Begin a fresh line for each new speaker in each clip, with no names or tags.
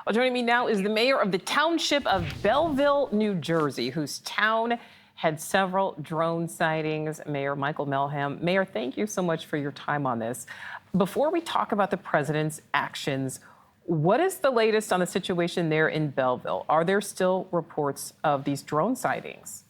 Well, joining me now is the mayor of the township of Belleville, New Jersey, whose town had several drone sightings. Mayor Michael Melham. Mayor, thank you so much for your time on this. Before we talk about the president's actions, what is the latest on the situation there in Belleville? Are there still reports of these drone sightings?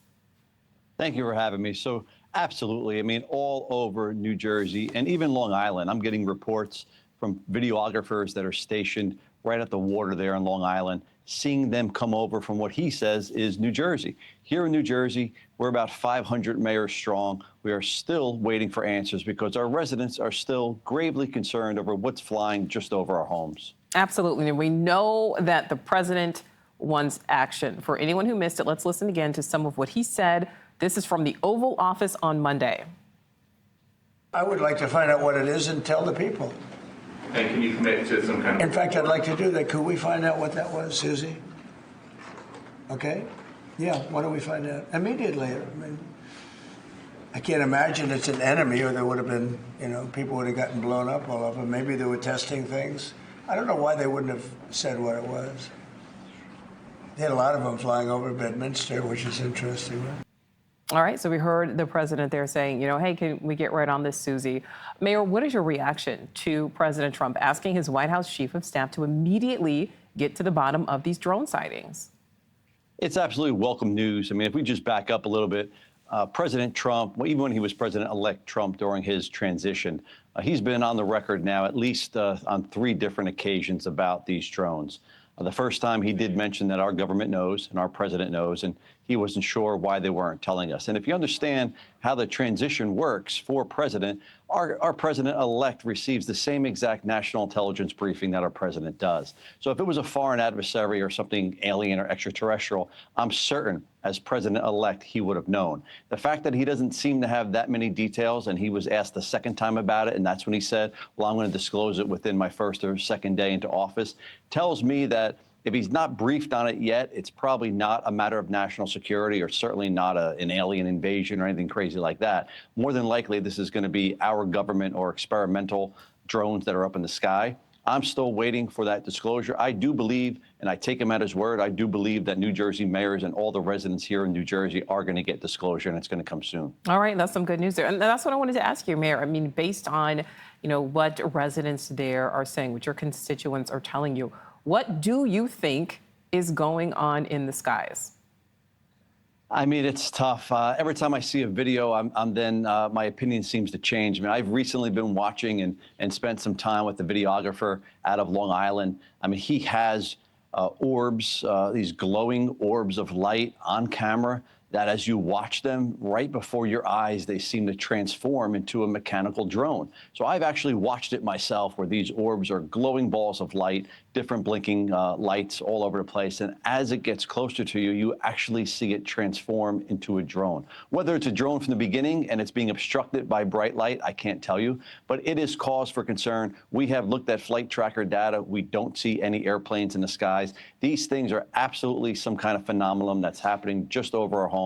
Thank you for having me. So absolutely. I mean, all over New Jersey and even Long Island, I'm getting reports from videographers that are stationed right at the water there in Long Island, seeing them come over from what he says is New Jersey. Here in New Jersey, we're about 500 mayors strong. We are still waiting for answers because our residents are still gravely concerned over what's flying just over our homes.
Absolutely. And we know that the president wants action. For anyone who missed it, let's listen again to some of what he said. This is from the Oval Office on Monday.
I would like to find out what it is and tell the people.
And can you commit to some kind of...
In fact, I'd like to do that. Could we find out what that was, Susie? Okay? Yeah, why don't we find out immediately? I mean, I can't imagine it's an enemy or there would have been, people would have gotten blown up all over. Maybe they were testing things. I don't know why they wouldn't have said what it was. They had a lot of them flying over Bedminster, which is interesting, right?
All right, so we heard the president there saying, hey, can we get right on this, Susie? Mayor, what is your reaction to President Trump asking his White House chief of staff to immediately get to the bottom of these drone sightings?
It's absolutely welcome news. I mean, if we just back up a little bit, President Trump, even when he was President-elect Trump during his transition, he's been on the record now at least on 3 different occasions about these drones. The first time he did mention that our government knows and our president knows, and he wasn't sure why they weren't telling us. And if you understand how the transition works for president, our president-elect receives the same exact national intelligence briefing that our president does. So if it was a foreign adversary or something alien or extraterrestrial, I'm certain as president-elect he would have known. The fact that he doesn't seem to have that many details, and he was asked the second time about it, and that's when he said, well, I'm going to disclose it within my first or second day into office, tells me that if he's not briefed on it yet, it's probably not a matter of national security or certainly not an alien invasion or anything crazy like that. More than likely, this is going to be our government or experimental drones that are up in the sky. I'm still waiting for that disclosure. I do believe, and I take him at his word, I do believe that New Jersey mayors and all the residents here in New Jersey are going to get disclosure, and it's going to come soon.
All right, that's some good news there. And that's what I wanted to ask you, Mayor. I mean, based on, what residents there are saying, what your constituents are telling you, what do you think is going on in the skies?
I mean, it's tough. Every time I see a video, my opinion seems to change. I mean, I've recently been watching and spent some time with the videographer out of Long Island. I mean, he has orbs, these glowing orbs of light on camera that as you watch them right before your eyes, they seem to transform into a mechanical drone. So I've actually watched it myself where these orbs are glowing balls of light, different blinking lights all over the place. And as it gets closer to you, you actually see it transform into a drone. Whether it's a drone from the beginning and it's being obstructed by bright light, I can't tell you, but it is cause for concern. We have looked at flight tracker data. We don't see any airplanes in the skies. These things are absolutely some kind of phenomenon that's happening just over our homes.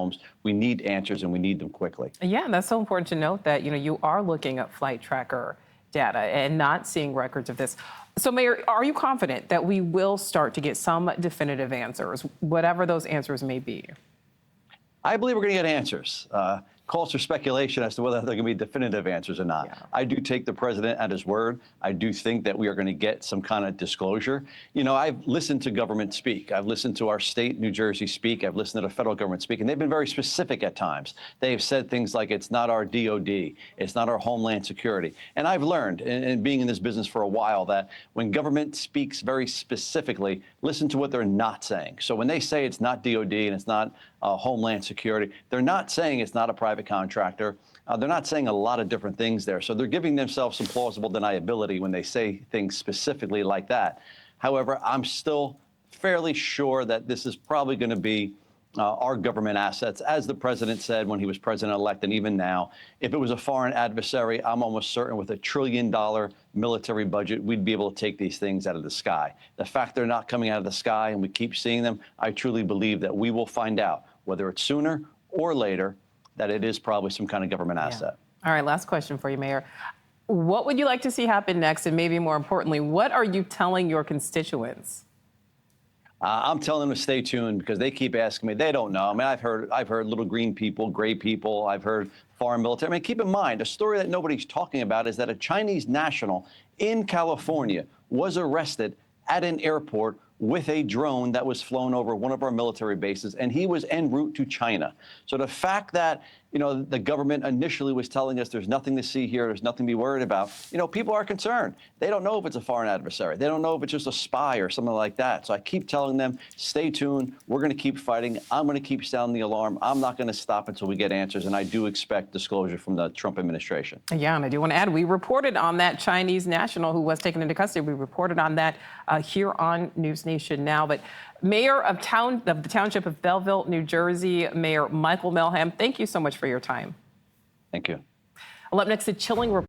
We need answers and we need them quickly.
Yeah, and that's so important to note that, you are looking at flight tracker data and not seeing records of this. So, Mayor, are you confident that we will start to get some definitive answers, whatever those answers may be?
I believe we're going to get answers. Calls for speculation as to whether they're going to be definitive answers or not. Yeah. I do take the president at his word. I do think that we are going to get some kind of disclosure. I've listened to government speak. I've listened to our state, New Jersey, speak. I've listened to the federal government speak, and they've been very specific at times. They have said things like, it's not our DOD, it's not our Homeland Security. And I've learned, and being in this business for a while, that when government speaks very specifically, listen to what they're not saying. So when they say it's not DOD and it's not Homeland Security, they're not saying it's not a private contractor. They're not saying a lot of different things there. So they're giving themselves some plausible deniability when they say things specifically like that. However, I'm still fairly sure that this is probably going to be our government assets, as the president said when he was president-elect, and even now. If it was a foreign adversary, I'm almost certain with $1 trillion military budget, we'd be able to take these things out of the sky. The fact they're not coming out of the sky and we keep seeing them, I truly believe that we will find out, whether it's sooner or later, that it is probably some kind of government asset.
All right, last question for you, Mayor. What would you like to see happen next? And maybe more importantly, what are you telling your constituents?
I'm telling them to stay tuned because they keep asking me. They don't know. I mean, I've heard little green people, gray people. I've heard foreign military. I mean, keep in mind, a story that nobody's talking about is that a Chinese national in California was arrested at an airport with a drone that was flown over one of our military bases, and he was en route to China. So the fact that, the government initially was telling us there's nothing to see here, there's nothing to be worried about, people are concerned. They don't know if it's a foreign adversary. They don't know if it's just a spy or something like that. So I keep telling them, stay tuned. We're going to keep fighting. I'm going to keep sounding the alarm. I'm not going to stop until we get answers, and I do expect disclosure from the Trump administration.
Yeah, and I do want to add, we reported on that Chinese national who was taken into custody. We reported on that here on NewsNation Now. But Mayor of the Township of Belleville, New Jersey, Mayor Michael Melham, thank you so much for your time.
Thank you.
Well, up next, a chilling report.